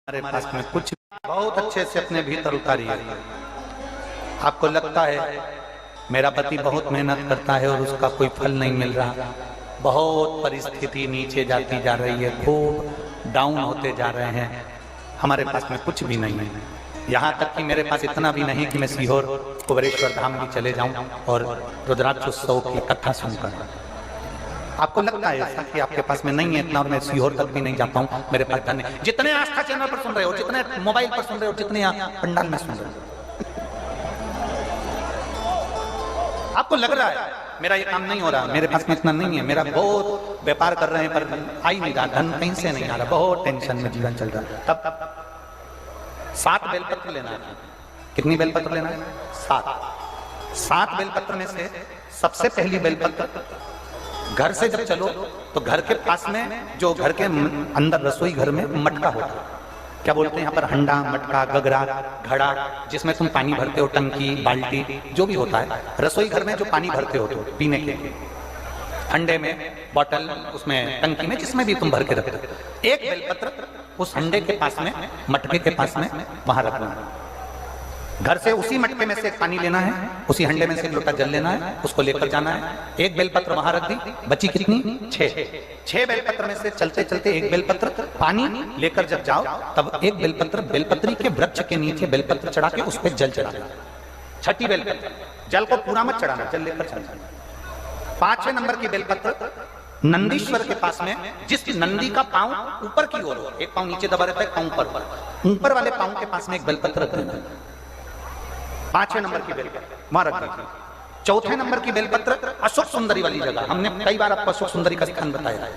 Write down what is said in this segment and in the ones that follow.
हमारे पास में कुछ बहुत अच्छे से अपने भीतर उतारिए। आपको लगता है मेरा पति बहुत मेहनत करता है और उसका कोई फल नहीं मिल रहा, बहुत परिस्थिति नीचे जाती जा रही है, खूब डाउन होते जा रहे हैं, हमारे पास में कुछ भी नहीं है। यहाँ तक कि मेरे पास इतना भी नहीं कि मैं सीहोर कुबेरेश्वर धाम भी चले जाऊं और रुद्राक्षोत्सव की कथा सुनकर। आपको लगता है ऐसा कि आपके पास में नहीं है इतना और मैं सीहोर तक भी नहीं जाता हूं, मेरे पास धन है। जितने आस्था चैनल पर सुन रहे हो, जितने मोबाइल पर सुन रहे हो, जितने यहाँ पंडाल में सुन रहे हो, आपको लग रहा है मेरा ये काम नहीं हो रहा, मेरे पास में इतना नहीं है, मेरा बहुत व्यापार कर रहे हैं पर आ ही नहीं रहा, धन कहीं से नहीं आ रहा, बहुत टेंशन में जीवन चल रहा है। तब 7 बेलपत्र लेना है। कितनी बेलपत्र लेना है? 7 बेलपत्र में से सबसे पहली बेलपत्र घर से जब चलो तो घर के पास में जो घर के अंदर रसोई घर में मटका होता है, क्या बोलते हैं यहाँ पर, हंडा, मटका, गगरा, घड़ा, जिसमें तुम पानी भरते हो, टंकी, बाल्टी, जो भी होता है रसोई घर में जो पानी भरते हो तो पीने के, हंडे में, बॉटल, उसमें टंकी में, जिसमें भी तुम भर के रखते हो, एक बेलपत्र उस हंडे के पास में, मटके के पास में वहां रखना है। घर से उसी मटके में से पानी लेना है, उसी हंडे में से एक लोटा जल लेना है, उसको लेकर जाना है। एक बेलपत्र वहां रख दी, बची कितनी? 6 बेलपत्र में से चलते चलते एक बेलपत्र पानी लेकर जब जाओ तब एक बेलपत्र बेलपत्री के वृक्ष के नीचे बेलपत्र चढ़ा के उस पर जल चढ़ाना। 6ठी बेलपत्र, जल को पूरा मत चढ़ाना, जल लेकर चढ़ाना। 5वें नंबर की बेलपत्र नंदीश्वर के पास में, जिस नंदी का पांव ऊपर की ओर हो, एक पांव नीचे दबा रहता है, पांव ऊपर वाले पांव के पास में एक बेलपत्र रख देना। 5वें नंबर की बेलपत्र वहां रख दीजिए। 4थे नंबर की बेलपत्र अशोक सुंदरी वाली जगह, हमने कई बार आपको अशोक सुंदरी का स्थान बताया।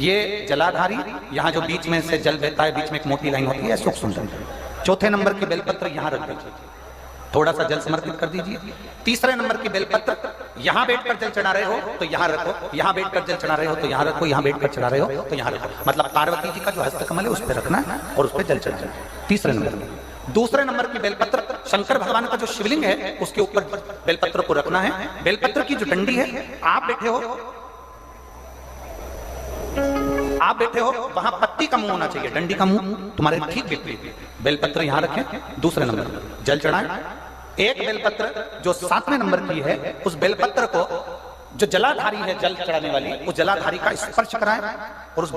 ये जलाधारी, यहाँ जो बीच में से जल बहता है, बीच में एक मोटी लाइन होती है, अशोक सुंदरी। 4थे नंबर की बेलपत्र यहाँ रख दीजिए, थोड़ा सा जल समर्पित कर दीजिए। 3रे नंबर की बेलपत्र यहाँ बैठकर जल चढ़ा रहे हो तो यहाँ रखो, यहाँ बैठकर जल चढ़ा रहे हो तो यहाँ रखो, यहाँ बैठकर चढ़ा रहे हो तो यहाँ रखो, मतलब पार्वती जी का जो हस्तकमल है उस पर रखना और उस पर जल चढ़ाना। 3रे नंबर में। 2रे नंबर की बेलपत्र शंकर भगवान का जो शिवलिंग है उसके ऊपर बेलपत्र को रखना है। बेलपत्र की जो डंडी है, आप बैठे हो वहां पत्ती का मुंह होना चाहिए, डंडी का मुंह तुम्हारे ठीक विपरीत। बेलपत्र यहां रखें, 2रे नंबर जल चढ़ाएं। एक बेलपत्र जो 7वें नंबर की है, उस बेलपत्र को जो जलाधारी है, जल चढ़ाने वाली, उस जलाधारी का स्पर्श कराएं और उस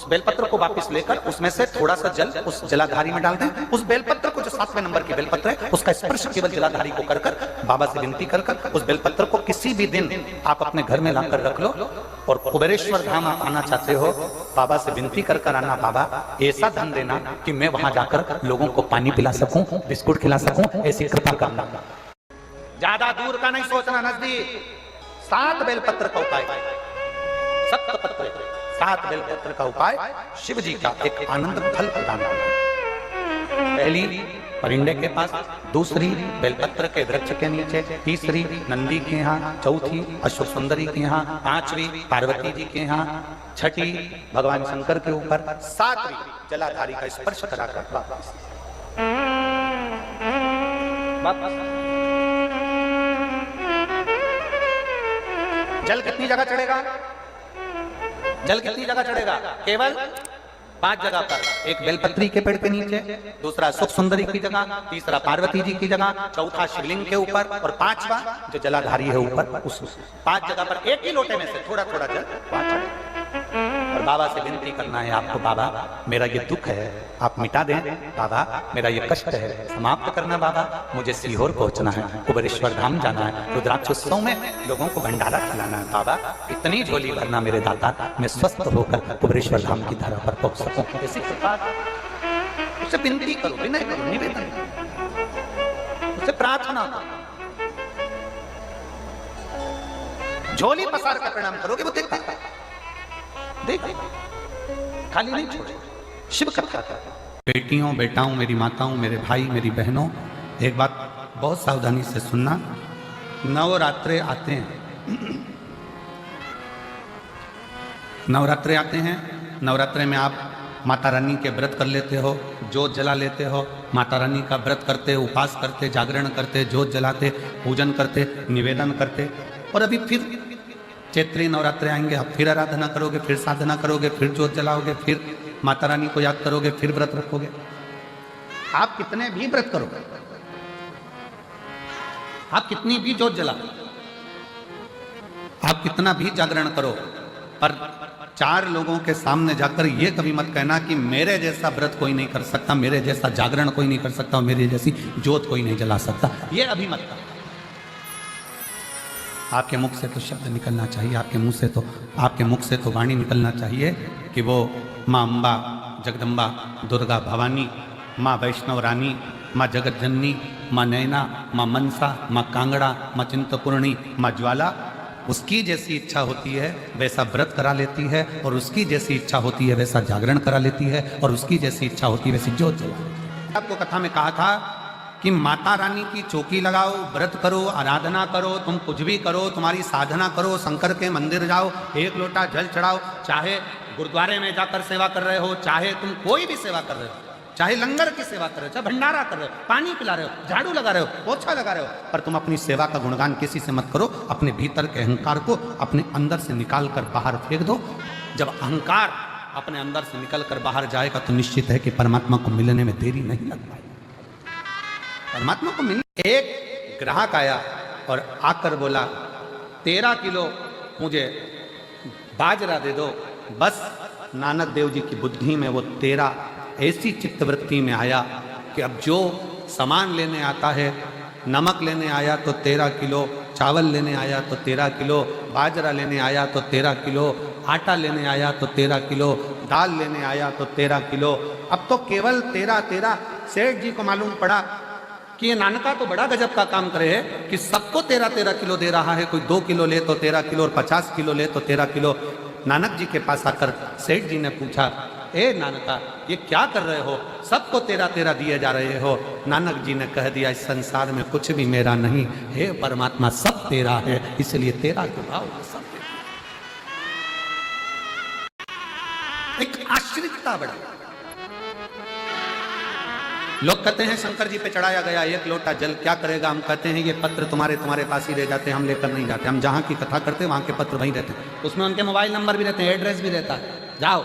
बेलपत्र को वापस लेकर उसमें से थोड़ा सा जल उस जलाधारी में डाल दें। उस बेलपत्र को, जो 7वें नंबर की बेलपत्र है, उसका स्पर्श केवल जलाधारी को कर बाबा से विनती कर उस बेलपत्र को किसी भी दिन आप अपने घर में लाकर रख लो और कुबेरेश्वर धाम आप आना चाहते हो, बाबा से विनती कर आना, बाबा ऐसा धन देना कि मैं वहां जाकर लोगों को पानी पिला सकूं, बिस्कुट खिला सकूं, ऐसी कृपा करना। ज्यादा दूर का नहीं सोचना, नजदीक। 7 बेलपत्र का उपाय, 7 बेलपत्र का उपाय शिव जी का एक आनंद फल प्रदान करना। पहली परिंडे के पास, 2री बेलपत्र के वृक्ष के नीचे, 3री नंदी के यहाँ, 4थी अशोक सुंदरी के यहाँ, 5वीं पार्वती जी के यहाँ, 6ठी भगवान शंकर के ऊपर, 7वीं जलाधारी का स्पर्श कराकर वापस। जल कितनी जगह चढ़ेगा? जल कितनी जगह चढ़ेगा? केवल 5 जगह पर। एक बेलपत्री के पेड़ के नीचे, 2रा अशोक सुंदरी की जगह, 3रा पार्वती जी की जगह, 4था शिवलिंग के ऊपर और 5वां जो जलाधारी है ऊपर, उस 5 जगह पर एक ही लोटे में से थोड़ा थोड़ा जल वहां चढ़े और बाबा से विनती करना है आपको, बाबा मेरा ये दुख है आप मिटा दें, बाबा मेरा ये कष्ट है समाप्त करना, बाबा मुझे सीहोर पहुंचना है, कुबेरेश्वर धाम जाना है, रुद्राक्षोत्सव में लोगों को भंडारा खिलाना है, बाबा इतनी झोली भरना मेरे दाता, मैं स्वस्थ होकर कुबेरेश्वर धाम की धरा पर पहुंच सकूं। ऐसी कृपा उससे विनती करो, विनय करो, निवेदन, उससे प्रार्थना करो, झोली पसार कर प्रणाम करोगे, वो देखा देख खाली नहीं छोड़े। शिव कथा का बेटियों, बेटाओं, मेरी माताओं, मेरे भाई, मेरी बहनों, एक बात बहुत सावधानी से सुनना। नवरात्रे आते हैं, नवरात्रे आते हैं, नवरात्रे में आप माता रानी के व्रत कर लेते हो, जोत जला लेते हो, माता रानी का व्रत करते, उपास करते, जागरण करते, जोत जलाते, पूजन करते, निवेदन करते, और अभी फिर चैत्री नवरात्रे आएंगे, आप फिर आराधना करोगे, फिर साधना करोगे, फिर जोत जलाओगे, फिर माता रानी को याद करोगे फिर व्रत रखोगे। आप कितने भी व्रत करो, आप कितनी भी जोत जला, आप कितना भी जागरण करो, पर 4 लोगों के सामने जाकर ये कभी मत कहना कि मेरे जैसा व्रत कोई नहीं कर सकता, मेरे जैसा जागरण कोई नहीं कर सकता और मेरी जैसी जोत कोई नहीं जला सकता। ये अभी मत कहना। आपके मुख से तो शब्द निकलना चाहिए, आपके मुख से तो वाणी निकलना चाहिए कि वो माँ अम्बा, जगदम्बा, दुर्गा भवानी, माँ वैष्णव रानी, माँ जगत जननी, माँ नैना, माँ मनसा, माँ कांगड़ा, माँ चिंतपूर्णी, माँ ज्वाला, उसकी जैसी इच्छा होती है वैसा व्रत करा लेती है, और उसकी जैसी इच्छा होती है वैसा जागरण करा लेती है, और उसकी जैसी इच्छा होती है वैसी जोत जला लेती है। आपको कथा में कहा था कि माता रानी की चौकी लगाओ, व्रत करो, आराधना करो, तुम कुछ भी करो, तुम्हारी साधना करो, शंकर के मंदिर जाओ, 1 लोटा जल चढ़ाओ, चाहे गुरुद्वारे में जाकर सेवा कर रहे हो, चाहे तुम कोई भी सेवा कर रहे हो, चाहे लंगर की सेवा कर रहे हो, चाहे भंडारा कर रहे हो, पानी पिला रहे हो, झाड़ू लगा रहे हो, पोछा लगा रहे हो, पर तुम अपनी सेवा का गुणगान किसी से मत करो। अपने भीतर के अहंकार को अपने अंदर से निकाल कर बाहर फेंक दो। जब अहंकार अपने अंदर से निकल कर बाहर जाएगा तो निश्चित है कि परमात्मा को मिलने में देरी नहीं लग पाएगी। परमात्मा को मिलने, एक ग्राहक आया और आकर बोला 13 किलो मुझे बाजरा दे दो। बस नानक देव जी की बुद्धि में वो 13 ऐसी चित्तवृत्ति में आया कि अब जो सामान लेने आता है, नमक लेने आया तो 13 किलो, चावल लेने आया तो 13 किलो, बाजरा लेने आया तो 13 किलो, आटा लेने आया तो 13 किलो, दाल लेने आया तो 13 किलो। अब तो केवल 13 सेठ जी को मालूम पड़ा कि ये नानका तो बड़ा गजब का काम करे है कि सबको 13 किलो दे रहा है। कोई 2 किलो ले तो 13 किलो और 50 किलो ले तो 13 किलो। नानक जी के पास आकर सेठ जी ने पूछा, ए नानका ये क्या कर रहे हो, सबको 13 दिए जा रहे हो। नानक जी ने कह दिया, इस संसार में कुछ भी मेरा नहीं, हे परमात्मा सब तेरा है, इसलिए 13 के भाव सब तेरा। एक आश्रितता बड़ा। लोग कहते हैं शंकर जी पे चढ़ाया गया 1 लोटा जल क्या करेगा। हम कहते हैं ये पत्र तुम्हारे पास ही रह जाते हैं, हम लेकर नहीं जाते। हम जहां की कथा करते हैं वहां के पत्र वहीं रहते हैं, उसमें उनके मोबाइल नंबर भी रहते हैं, एड्रेस भी रहता है। जाओ